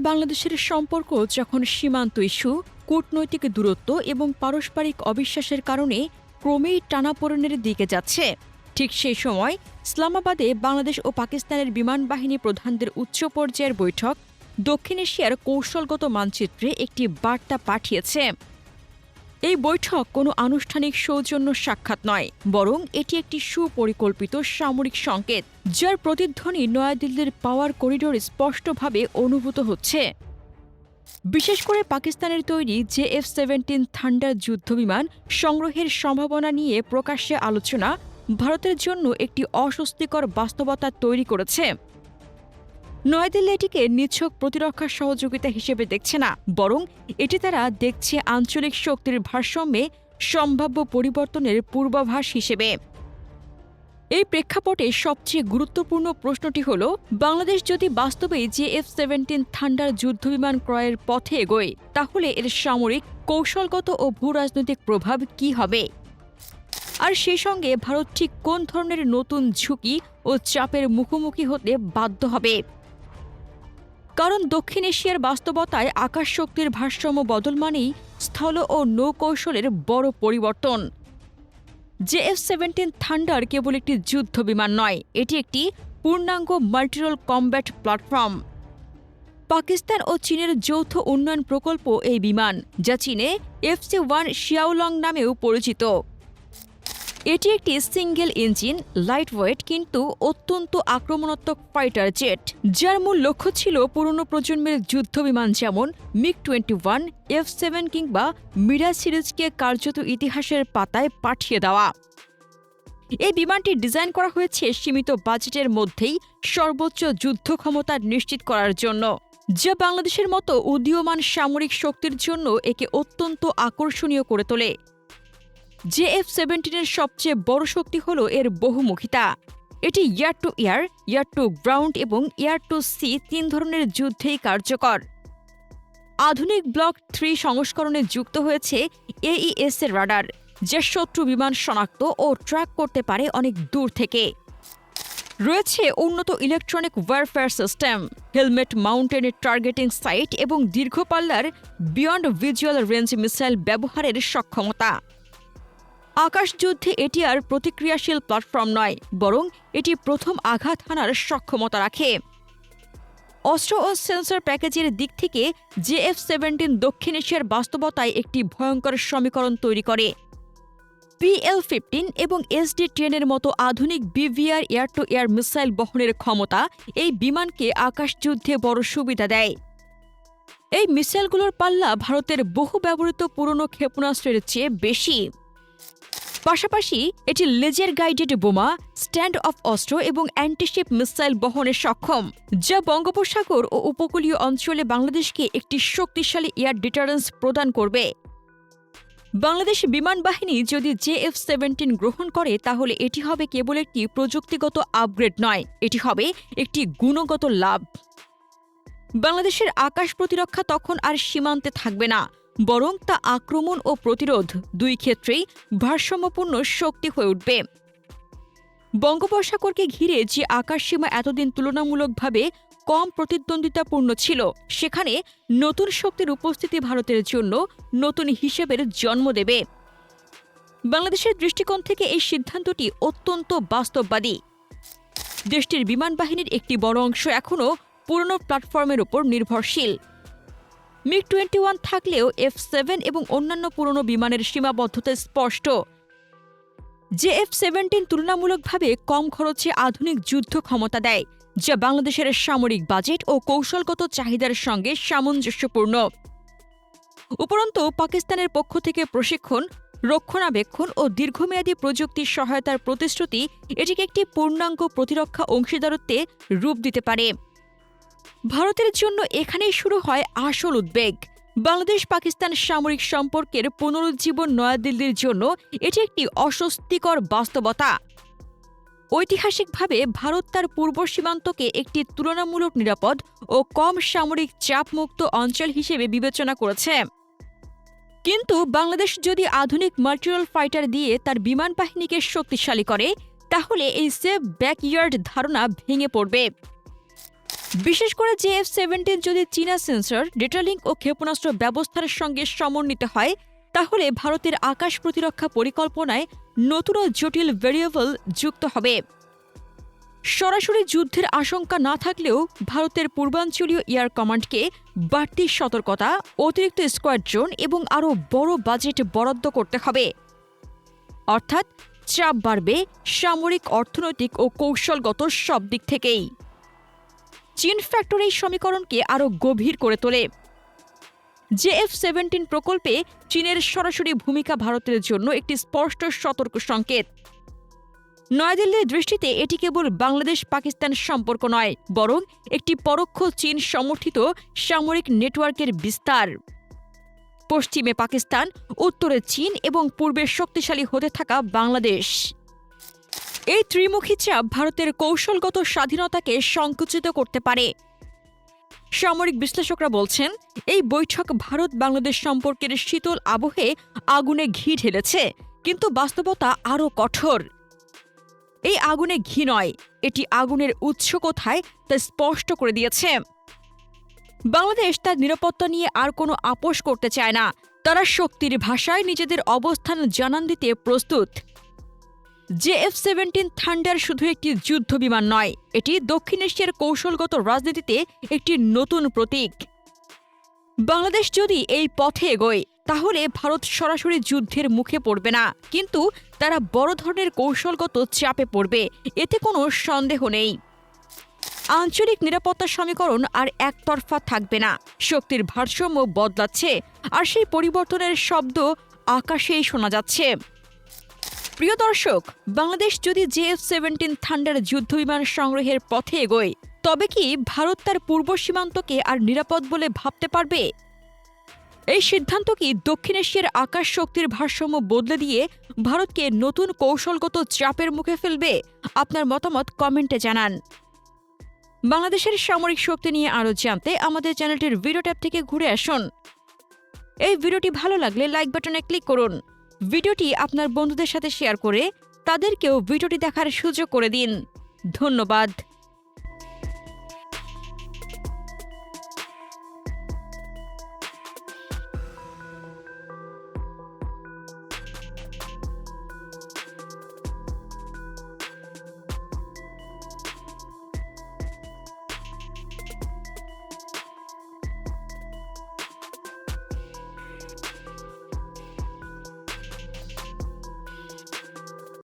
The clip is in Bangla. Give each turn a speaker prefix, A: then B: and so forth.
A: বাংলাদেশের সম্পর্ক যখন সীমান্ত ইস্যু, কূটনৈতিক দূরত্ব এবং পারস্পরিক অবিশ্বাসের কারণে ক্রমেই টানাপোড়েনের দিকে যাচ্ছে, ঠিক সেই সময় ইসলামাবাদে বাংলাদেশ ও পাকিস্তানের বিমান বাহিনী প্রধানদের উচ্চ পর্যায়ের বৈঠক দক্ষিণ এশিয়ার কৌশলগত মানচিত্রে একটি বার্তা পাঠিয়েছে। এই বৈঠক কোনো আনুষ্ঠানিক সৌজন্য সাক্ষাৎ নয়, বরং এটি একটি সুপরিকল্পিত সামরিক সংকেত, যার প্রতিধ্বনি নয়াদিল্লির পাওয়ার করিডোরে স্পষ্টভাবে অনুভূত হচ্ছে। বিশেষ করে পাকিস্তানের তৈরি JF-17 থান্ডার যুদ্ধবিমান সংগ্রহের সম্ভাবনা নিয়ে প্রকাশ্যে আলোচনা ভারতের জন্য একটি অস্বস্তিকর বাস্তবতা তৈরি করেছে। নয়াদিল্লি এটিকে নিছক প্রতিরক্ষা সহযোগিতা হিসেবে দেখছে না, বরং এটি তারা দেখছে আঞ্চলিক শক্তির ভারসাম্যে সম্ভাব্য পরিবর্তনের পূর্বাভাস হিসেবে। এই প্রেক্ষাপটে সবচেয়ে গুরুত্বপূর্ণ প্রশ্নটি হল, বাংলাদেশ যদি বাস্তবেই JF-17 থান্ডার যুদ্ধবিমান ক্রয়ের পথে এগোয়, তাহলে এর সামরিক, কৌশলগত ও ভূরাজনৈতিক প্রভাব কী হবে? আর সেই সঙ্গে ভারত ঠিক কোন ধরনের নতুন ঝুঁকি ও চাপের মুখোমুখি হতে বাধ্য হবে? কারণ দক্ষিণ এশিয়ার বাস্তবতায় আকাশ শক্তির ভারসাম্য বদল মানেই স্থল ও নৌকৌশলের বড় পরিবর্তন। JF-17 থান্ডার কেবল একটি যুদ্ধ বিমান নয়, এটি একটি পূর্ণাঙ্গ মাল্টিরোল কমব্যাট প্ল্যাটফর্ম। পাকিস্তান ও চীনের যৌথ উন্নয়ন প্রকল্প এই বিমান, যা চীনে FC-1 শিয়াওলং নামেও পরিচিত। এটি একটি সিঙ্গেল ইঞ্জিন, লাইটওয়েট কিন্তু অত্যন্ত আক্রমণাত্মক ফাইটার জেট, যার মূল লক্ষ্য ছিল পুরনো প্রজন্মের যুদ্ধবিমান যেমন MiG-21, F-7 কিংবা মিরাজ সিরিজকে কার্যত ইতিহাসের পাতায় পাঠিয়ে দেওয়া। এই বিমানটি ডিজাইন করা হয়েছে সীমিত বাজেটের মধ্যেই সর্বোচ্চ যুদ্ধ ক্ষমতা নিশ্চিত করার জন্য, যা বাংলাদেশের মতো উদীয়মান সামরিক শক্তির জন্য একে অত্যন্ত আকর্ষণীয় করে তোলে। JF-17 সবচেয়ে বড় শক্তি হল এর বহুমুখিতা। এটি air to air, air to ground এবং এয়ার টু সি তিন ধরনের যুদ্ধেই কার্যকর। আধুনিক ব্লক 3 সংস্করণে যুক্ত হয়েছে AES এর রাডার, যা শত্রু বিমান শনাক্ত ও ট্র্যাক করতে পারে অনেক দূর থেকে। রয়েছে উন্নত electronic warfare system, helmet mounted targeting sight এবং দীর্ঘপাল্লার বিয়ন্ড ভিজুয়াল রেঞ্জ মিসাইল ব্যবহারের সক্ষমতা। আকাশযুদ্ধে এটি আর প্রতিক্রিয়াশীল প্ল্যাটফর্ম নয়, বরং এটি প্রথম আঘাত হানার সক্ষমতা রাখে। অস্ত্র ও সেন্সর প্যাকেজের দিক থেকে JF-17 দক্ষিণ এশিয়ার বাস্তবতায় একটি ভয়ঙ্কর সমীকরণ তৈরি করে। PL-15 এবং SD-10 এর মতো আধুনিক BVR air to air missile বহনের ক্ষমতা এই বিমানকে আকাশযুদ্ধে বড় সুবিধা দেয়। এই মিসাইলগুলোর পাল্লা ভারতের বহু ব্যবহৃত পুরনো ক্ষেপণাস্ত্রের চেয়ে বেশি। পাশাপাশি এটি লেজার গাইডেড বোমা, স্ট্যান্ড অফ অস্ত্র এবং অ্যান্টিশিপ মিসাইল বহনে সক্ষম, যা বঙ্গোপসাগর ও উপকূলীয় অঞ্চলে বাংলাদেশকে একটি শক্তিশালী এয়ার ডিটারেন্স প্রদান করবে। বাংলাদেশ বিমান বাহিনী যদি JF-17 গ্রহণ করে, তাহলে এটি হবে কেবল একটি প্রযুক্তিগত আপগ্রেড নয়, এটি হবে একটি গুণগত লাভ। বাংলাদেশের আকাশ প্রতিরক্ষা তখন আর সীমান্তে থাকবে না, বরং তা আক্রমণ ও প্রতিরোধ দুই ক্ষেত্রেই ভারসাম্যপূর্ণ শক্তি হয়ে উঠবে। বঙ্গোপসাগরকে ঘিরে যে আকাশসীমা এতদিন তুলনামূলকভাবে কম প্রতিদ্বন্দ্বিতাপূর্ণ ছিল, সেখানে নতুন শক্তির উপস্থিতি ভারতের জন্য নতুন হিসেবের জন্ম দেবে। বাংলাদেশের দৃষ্টিকোণ থেকে এই সিদ্ধান্তটি অত্যন্ত বাস্তববাদী। দেশটির বিমান বাহিনীর একটি বড় অংশ এখনও পুরনো প্ল্যাটফর্মের উপর নির্ভরশীল। MiG-21 থাকলেও F-7 এবং অন্যান্য পুরনো বিমানের সীমাবদ্ধতা স্পষ্ট। JF-17 তুলনামূলকভাবে কম খরচে আধুনিক যুদ্ধ ক্ষমতা দেয়, যা বাংলাদেশের সামরিক বাজেট ও কৌশলগত চাহিদার সঙ্গে সামঞ্জস্যপূর্ণ। উপরন্তু পাকিস্তানের পক্ষ থেকে প্রশিক্ষণ, রক্ষণাবেক্ষণ ও দীর্ঘমেয়াদী প্রযুক্তি সহায়তার প্রতিশ্রুতি এটিকে একটি পূর্ণাঙ্গ প্রতিরক্ষা অংশীদারত্বে রূপ দিতে পারে। ভারতের জন্য এখানেই শুরু হয় আসল উদ্বেগ। বাংলাদেশ পাকিস্তান সামরিক সম্পর্কের পুনরুজ্জীবন নয়াদিল্লির জন্য এটি একটি অস্বস্তিকর বাস্তবতা। ঐতিহাসিকভাবে ভারত তার পূর্ব সীমান্তকে একটি তুলনামূলক নিরাপদ ও কম সামরিক চাপমুক্ত অঞ্চল হিসেবে বিবেচনা করেছে। কিন্তু বাংলাদেশ যদি আধুনিক মাল্টিরোল ফাইটার দিয়ে তার বিমান বাহিনীকে শক্তিশালী করে, তাহলে এই সেফ ব্যাকইয়ার্ড ধারণা ভেঙে পড়বে। বিশেষ করে JF-17 যদি চীনা সেন্সর, ডেটা লিঙ্ক ও ক্ষেপণাস্ত্র ব্যবস্থার সঙ্গে সমন্বিত হয়, তাহলে ভারতের আকাশ প্রতিরক্ষা পরিকল্পনায় নতুন ও জটিল ভেরিয়েবল যুক্ত হবে। সরাসরি যুদ্ধের আশঙ্কা না থাকলেও ভারতের পূর্বাঞ্চলীয় এয়ার কমান্ডকে বাড়তি সতর্কতা, অতিরিক্ত স্কোয়াড্রন এবং আরও বড় বাজেট বরাদ্দ করতে হবে। অর্থাৎ চাপ বাড়বে সামরিক, অর্থনৈতিক ও কৌশলগত সব দিক থেকেই। চীন ফ্যাক্টর এই সমীকরণকে আরও গভীর করে তোলে। JF-17 প্রকল্পে চীনের সরাসরি ভূমিকা ভারতের জন্য একটি স্পষ্ট সতর্ক সংকেত। নয়াদিল্লির দৃষ্টিতে এটি কেবল বাংলাদেশ-পাকিস্তান সম্পর্ক নয়, বরং একটি পরোক্ষ চীন সমর্থিত সামরিক নেটওয়ার্কের বিস্তার। পশ্চিমে পাকিস্তান, উত্তরে চীন এবং পূর্বে শক্তিশালী হতে থাকা বাংলাদেশ। এই ত্রিমুখী চাপ ভারতের কৌশলগত স্বাধীনতাকে সংকুচিত করতে পারে। সামরিক বিশ্লেষকরা বলছেন, এই বৈঠক ভারত বাংলাদেশ সম্পর্কের শীতল আবহে আগুনে ঘি ঢেলেছে, কিন্তু বাস্তবতা আরও কঠোর। এই আগুনে ঘি নয়, এটি আগুনের উৎস কোথায় তা স্পষ্ট করে দিয়েছে। বাংলাদেশ তার নিরাপত্তা নিয়ে আর কোনো আপোষ করতে চায় না। তারা শক্তির ভাষায় নিজেদের অবস্থান জানান দিতে প্রস্তুত। JF-17 থান্ডার শুধু একটি যুদ্ধ বিমান নয়, এটি দক্ষিণ এশিয়ার কৌশলগত রাজনীতিতে একটি নতুন প্রতীক। বাংলাদেশ যদি এই পথে এগোয়, তাহলে ভারত সরাসরি যুদ্ধের মুখে পড়বে না, কিন্তু তারা বড় ধরনের কৌশলগত চাপে পড়বে, এতে কোনো সন্দেহ নেই। আঞ্চলিক নিরাপত্তা সমীকরণ আর একতরফা থাকবে না। শক্তির ভারসাম্য বদলাচ্ছে, আর সেই পরিবর্তনের শব্দ আকাশেই শোনা যাচ্ছে। প্রিয় দর্শক, বাংলাদেশ যদি JF-17 থান্ডার যুদ্ধবিমান সংগ্রহের পথে এগোয়, তবে কি ভারত তার পূর্ব সীমান্তকে আর নিরাপদ বলে ভাবতে পারবে? এই সিদ্ধান্ত কি দক্ষিণ এশিয়ার আকাশ শক্তির ভারসাম্য বদলে দিয়ে ভারতকে নতুন কৌশলগত চাপের মুখে ফেলবে? আপনার মতামত কমেন্টে জানান। বাংলাদেশের সামরিক শক্তি নিয়ে আরও জানতে আমাদের চ্যানেলটির ভিডিও ট্যাব থেকে ঘুরে আসুন। এই ভিডিওটি ভালো লাগলে লাইক বাটনে ক্লিক করুন। ভিডিওটি আপনার বন্ধুদের সাথে শেয়ার করে তাদেরকেও ভিডিওটি দেখার সুযোগ করে দিন। ধন্যবাদ।